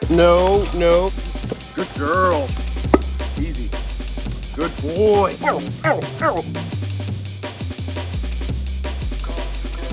get no. Good girl. Easy. Good boy. Ow, ow, ow.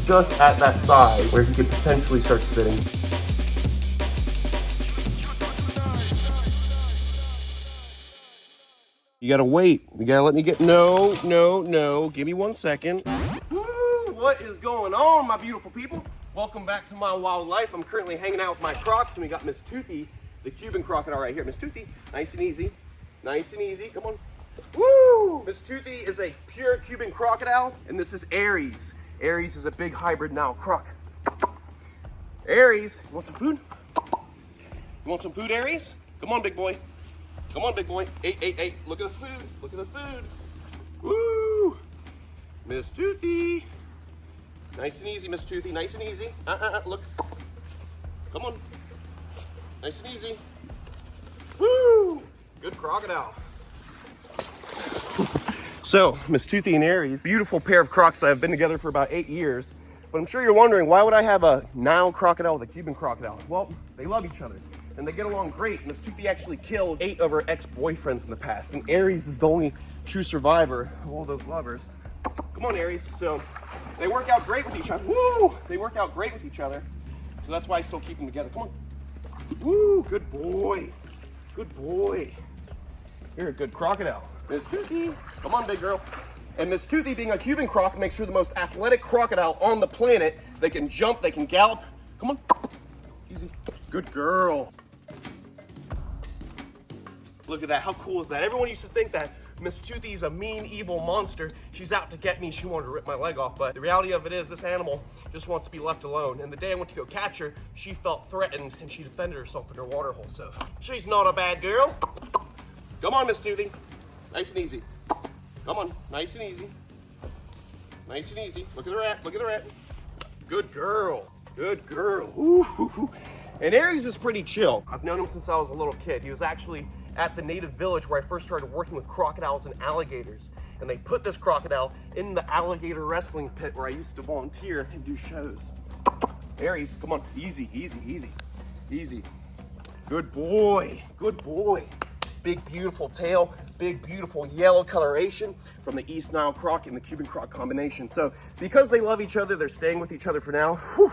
Just at that side where he could potentially start spitting. You gotta wait. You gotta let me get, no. Give me 1 second. Woo, what is going on, my beautiful people? Welcome back to my wild life. I'm currently hanging out with my crocs, and we got Miss Toothy, the Cuban crocodile right here. Miss Toothy, nice and easy. Nice and easy, come on. Woo! Miss Toothy is a pure Cuban crocodile, and this is Aries. Aries is a big hybrid now croc. Aries, you want some food? You want some food, Aries? Come on, big boy. Come on, big boy. Hey, look at the food. Look at the food. Woo! Miss Toothy. Nice and easy, Miss Toothy. Nice and easy. Look. Come on. Nice and easy. Woo! Good crocodile. So, Miss Toothy and Aries, beautiful pair of crocs that have been together for about 8 years. But I'm sure you're wondering, why would I have a Nile crocodile with a Cuban crocodile? Well, they love each other. And they get along great. Miss Toothy actually killed 8 of her ex-boyfriends in the past, and Aries is the only true survivor of all those lovers. Come on, Aries. So they work out great with each other. Woo! They work out great with each other. So that's why I still keep them together. Come on. Woo! Good boy. Good boy. You're a good crocodile. Miss Toothy. Come on, big girl. And Miss Toothy, being a Cuban croc, makes her the most athletic crocodile on the planet. They can jump. They can gallop. Come on. Easy. Good girl. Look at that. How cool is that? Everyone used to think that Miss Toothy's a mean, evil monster. She's out to get me. She wanted to rip my leg off. But the reality of it is, this animal just wants to be left alone. And the day I went to go catch her, she felt threatened and she defended herself in her water hole. So she's not a bad girl. Come on, Miss Toothy. Nice and easy. Come on. Nice and easy. Nice and easy. Look at the rat. Look at the rat. Good girl. Good girl. Ooh. And Aries is pretty chill. I've known him since I was a little kid. He was actually at the native village where I first started working with crocodiles and alligators. And they put this crocodile in the alligator wrestling pit where I used to volunteer and do shows. Aries, come on, easy. Good boy, good boy. Big, beautiful tail, big, beautiful yellow coloration from the East Nile croc and the Cuban croc combination. So because they love each other, they're staying with each other for now. Whew.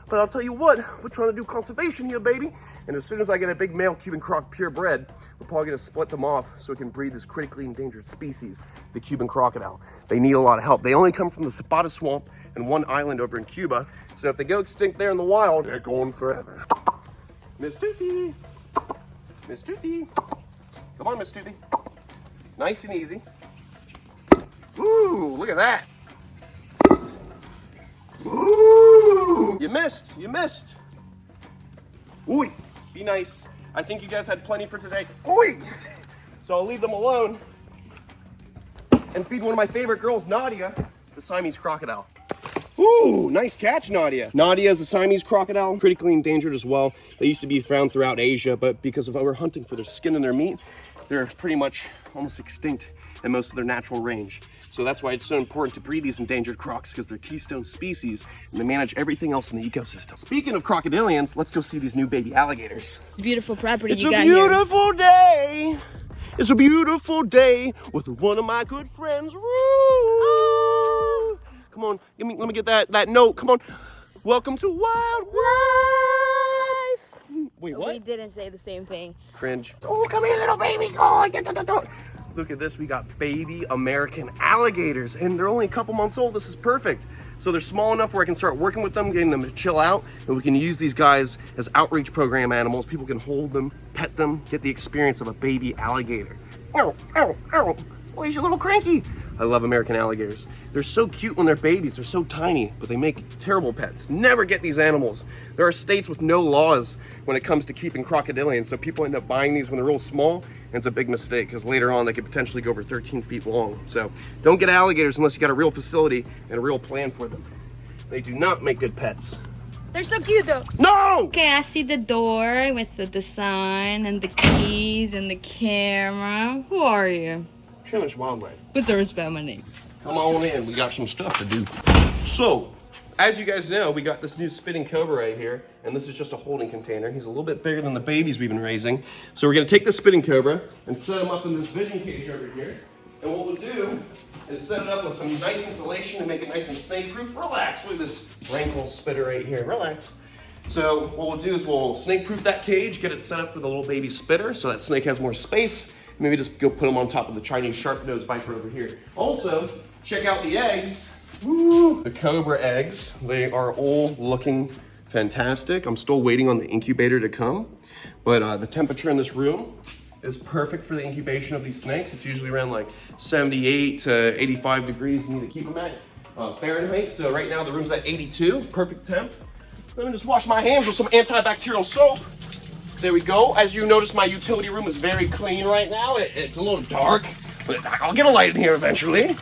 But I'll tell you what, we're trying to do conservation here, baby. And as soon as I get a big male Cuban croc purebred, we're probably gonna split them off so we can breed this critically endangered species, the Cuban crocodile. They need a lot of help. They only come from the Zapata Swamp and one island over in Cuba. So if they go extinct there in the wild, they're going forever. Miss Toothy. Miss Toothy. Come on, Miss Toothy. Nice and easy. Ooh, look at that. Ooh, you missed. Ooh, be nice. I think you guys had plenty for today. Ooh, so I'll leave them alone and feed one of my favorite girls, Nadia, the Siamese crocodile. Ooh, nice catch, Nadia. Nadia is a Siamese crocodile, critically endangered as well. They used to be found throughout Asia, but because of overhunting for their skin and their meat, they're pretty much almost extinct in most of their natural range. So that's why it's so important to breed these endangered crocs, because they're keystone species and they manage everything else in the ecosystem. Speaking of crocodilians, let's go see these new baby alligators. Beautiful property It's you a got here. beautiful day. It's a beautiful day with one of my good friends. Woo! Come on, let me get that note. Come on. Welcome to Wild Life. Wait, what? We didn't say the same thing. Cringe. Oh, come here, little baby. Oh, look at this. We got baby American alligators, and they're only a couple months old. This is perfect. So they're small enough where I can start working with them, getting them to chill out, and we can use these guys as outreach program animals. People can hold them, pet them, get the experience of a baby alligator. Ow, ow, ow. Oh, he's a little cranky. I love American alligators. They're so cute when they're babies. They're so tiny, but they make terrible pets. Never get these animals. There are states with no laws when it comes to keeping crocodilians, so people end up buying these when they're real small, and it's a big mistake because later on they could potentially go over 13 feet long. So don't get alligators unless you got a real facility and a real plan for them. They do not make good pets. They're so cute though. No! Okay, I see the door with the design and the keys and the camera. Who are you? Chandler's Wildlife. What's the respect my name? Come on in, we got some stuff to do. So, as you guys know, we got this new spitting cobra right here, and this is just a holding container. He's a little bit bigger than the babies we've been raising. So we're gonna take the spitting cobra and set him up in this vision cage over here. And what we'll do is set it up with some nice insulation and make it nice and snake-proof. Relax, look at this rankle spitter right here, relax. So what we'll do is we'll snake-proof that cage, get it set up for the little baby spitter so that snake has more space. Maybe just go put them on top of the Chinese sharp-nosed viper over here. Also, check out the eggs. Woo! The cobra eggs, they are all looking fantastic. I'm still waiting on the incubator to come, but the temperature in this room is perfect for the incubation of these snakes. It's usually around like 78 to 85 degrees you need to keep them at Fahrenheit. So right now the room's at 82, perfect temp. Let me just wash my hands with some antibacterial soap. There we go. As you notice, my utility room is very clean right now. It's a little dark, but I'll get a light in here eventually.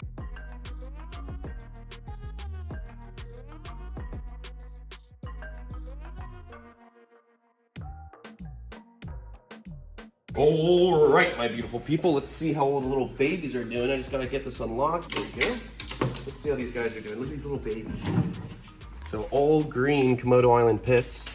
All right, my beautiful people, let's see how all the little babies are doing. I just gotta get this unlocked. There we go. Let's see how these guys are doing. Look at these little babies. So all green Komodo Island pits,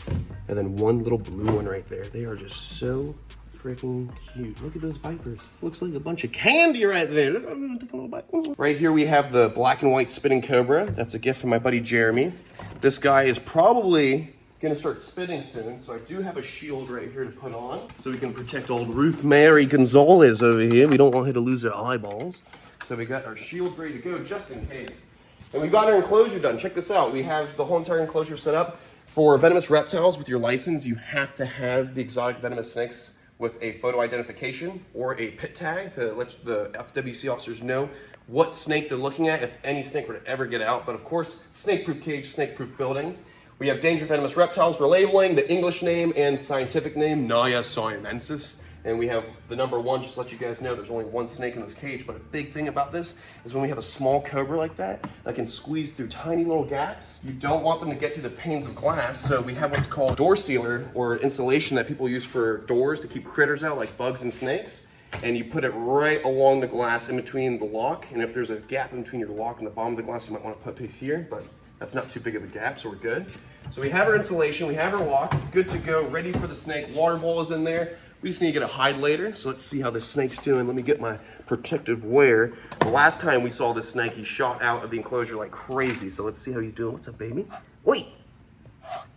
and then one little blue one right there. They are just so freaking cute. Look at those vipers. Looks like a bunch of candy right there. Look, I'm gonna take a little bite. Right here we have the black and white spitting cobra. That's a gift from my buddy Jeremy. This guy is probably gonna start spitting soon, so I do have a shield right here to put on so we can protect old Ruth Mary Gonzalez over here. We don't want her to lose her eyeballs. So we got our shields ready to go just in case. And we've got our enclosure done. Check this out. We have the whole entire enclosure set up. For venomous reptiles with your license, you have to have the exotic venomous snakes with a photo identification or a pit tag to let the FWC officers know what snake they're looking at if any snake were to ever get out. But of course, snake-proof cage, snake-proof building. We have danger venomous reptiles for labeling, the English name and scientific name, Naya siamensis. And we have the number 1, just to let you guys know there's only one snake in this cage. But a big thing about this is when we have a small cobra like that can squeeze through tiny little gaps, you don't want them to get through the panes of glass. So we have what's called door sealer or insulation that people use for doors to keep critters out like bugs and snakes. And you put it right along the glass in between the lock. And if there's a gap in between your lock and the bottom of the glass, you might want to put a piece here, but that's not too big of a gap, so we're good. So we have our insulation, we have our lock, good to go, ready for the snake. Water bowl is in there. We just need to get a hide later, so let's see how this snake's doing. Let me get my protective wear. The last time we saw this snake, he shot out of the enclosure like crazy, so let's see how he's doing. What's up, baby? Oi!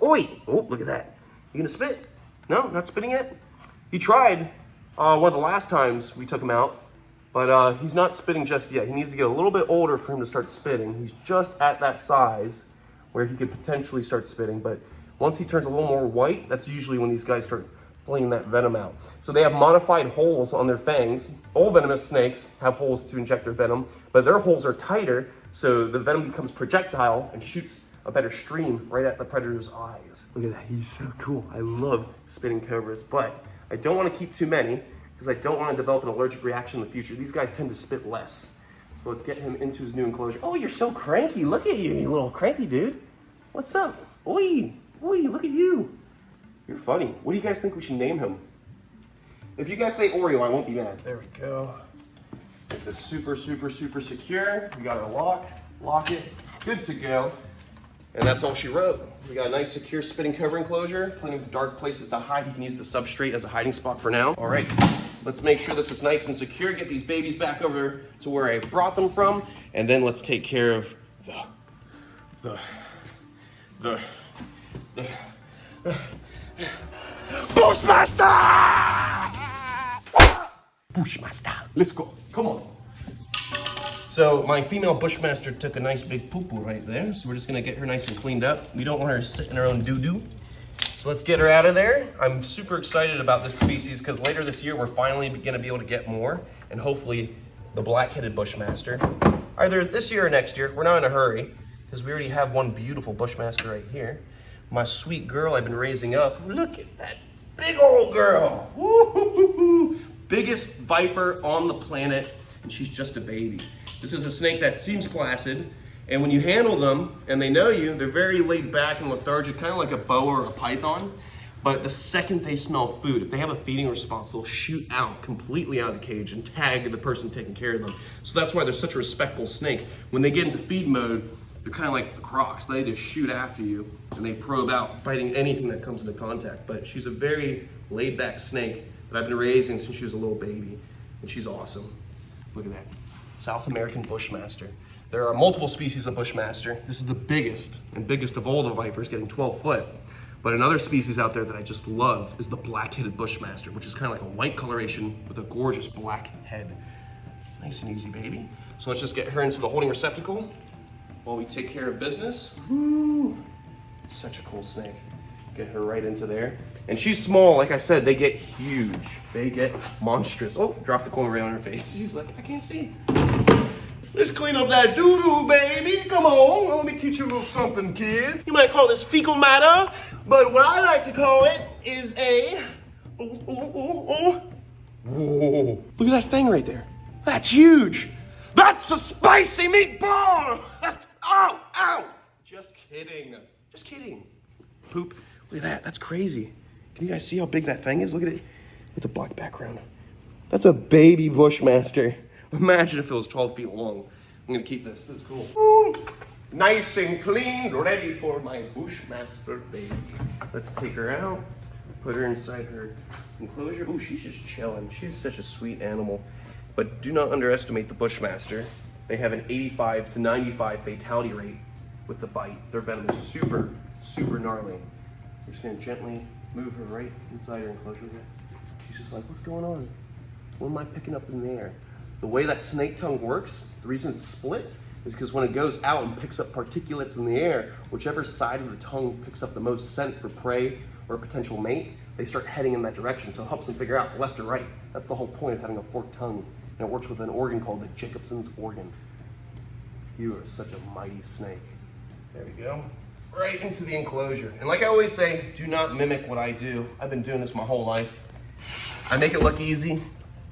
Oi! Oh, look at that. You gonna spit? No, not spitting yet? He tried one of the last times we took him out, but he's not spitting just yet. He needs to get a little bit older for him to start spitting. He's just at that size where he could potentially start spitting, but once he turns a little more white, that's usually when these guys start flinging that venom out. So they have modified holes on their fangs. All venomous snakes have holes to inject their venom, but their holes are tighter, so the venom becomes projectile and shoots a better stream right at the predator's eyes. Look at that, he's so cool. I love spitting cobras, but I don't want to keep too many because I don't want to develop an allergic reaction in the future. These guys tend to spit less. So let's get him into his new enclosure. Oh, you're so cranky. Look at you, you little cranky dude. What's up? Oi, oi, look at you. You're funny. What do you guys think we should name him? If you guys say Oreo, I won't be mad. There we go. Make this super, super, super secure. We got our lock it, good to go. And that's all she wrote. We got a nice secure spitting cover enclosure, plenty of dark places to hide. You can use the substrate as a hiding spot for now. All right, let's make sure this is nice and secure. Get these babies back over to where I brought them from. And then let's take care of the Bushmaster! Bushmaster, let's go, come on. So my female Bushmaster took a nice big poo-poo right there. So we're just gonna get her nice and cleaned up. We don't want her sitting in her own doo-doo. So let's get her out of there. I'm super excited about this species because later this year, we're finally gonna be able to get more and hopefully the black-headed Bushmaster. Either this year or next year. We're not in a hurry because we already have one beautiful Bushmaster right here. My sweet girl I've been raising up. Look at that big old girl. Woo-hoo-hoo-hoo. Biggest viper on the planet, and she's just a baby. This is a snake that seems placid, and when you handle them and they know you, they're very laid back and lethargic, kind of like a boa or a python. But the second they smell food, if they have a feeding response, they'll shoot out completely out of the cage and tag the person taking care of them. So that's why they're such a respectful snake. When they get into feed mode, they're kind of like the Crocs. They just shoot after you and they probe out, biting anything that comes into contact. But she's a very laid-back snake that I've been raising since she was a little baby, and she's awesome. Look at that, South American Bushmaster. There are multiple species of Bushmaster. This is the biggest of all the vipers, getting 12 foot. But another species out there that I just love is the black-headed Bushmaster, which is kind of like a white coloration with a gorgeous black head. Nice and easy, baby. So let's just get her into the holding receptacle while we take care of business. Woo! Such a cool snake. Get her right into there. And she's small, like I said, they get huge. They get monstrous. Oh, drop the coin right on her face. She's like, I can't see. Let's clean up that doo-doo, baby. Come on, let me teach you a little something, kids. You might call this fecal matter, but what I like to call it is a... Whoa. Look at that thing right there. That's huge. That's a spicy meatball. Ow, ow. Just kidding. Just kidding. Poop. Look at that. That's crazy. Can you guys see how big that thing is? Look at it with the black background. That's a baby Bushmaster. Imagine if it was 12 feet long. I'm gonna keep this. This is cool. Ooh, nice and clean, ready for my Bushmaster baby. Let's take her out, put her inside her enclosure. Ooh, she's just chilling. She's such a sweet animal. But do not underestimate the Bushmaster. They have an 85 to 95 fatality rate with the bite. Their venom is super, super gnarly. We're just gonna gently move her right inside her enclosure. She's just like, what's going on? What am I picking up in the air? The way that snake tongue works, the reason it's split is because when it goes out and picks up particulates in the air, whichever side of the tongue picks up the most scent for prey or a potential mate, they start heading in that direction. So it helps them figure out left or right. That's the whole point of having a forked tongue. And it works with an organ called the Jacobson's organ. You are such a mighty snake. There we go. Right into the enclosure. And like I always say, do not mimic what I do. I've been doing this my whole life. I make it look easy.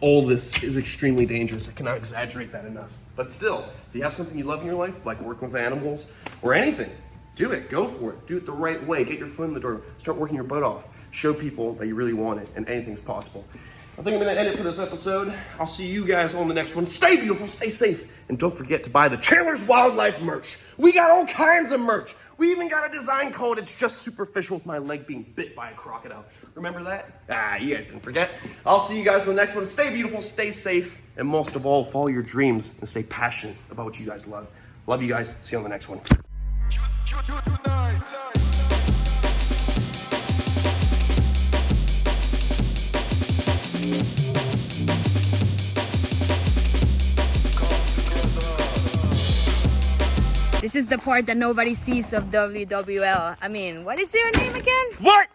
All this is extremely dangerous. I cannot exaggerate that enough. But still, if you have something you love in your life, like working with animals or anything, do it, go for it. Do it the right way. Get your foot in the door. Start working your butt off. Show people that you really want it and anything's possible. I think I'm gonna end it for this episode. I'll see you guys on the next one. Stay beautiful, stay safe, and don't forget to buy the Chandler's Wildlife merch. We got all kinds of merch. We even got a design called It's Just Superficial with my leg being bit by a crocodile. Remember that? You guys didn't forget. I'll see you guys on the next one. Stay beautiful, stay safe, and most of all, follow your dreams and stay passionate about what you guys love. Love you guys. See you on the next one. This is the part that nobody sees of WWL. I mean, what is your name again? What?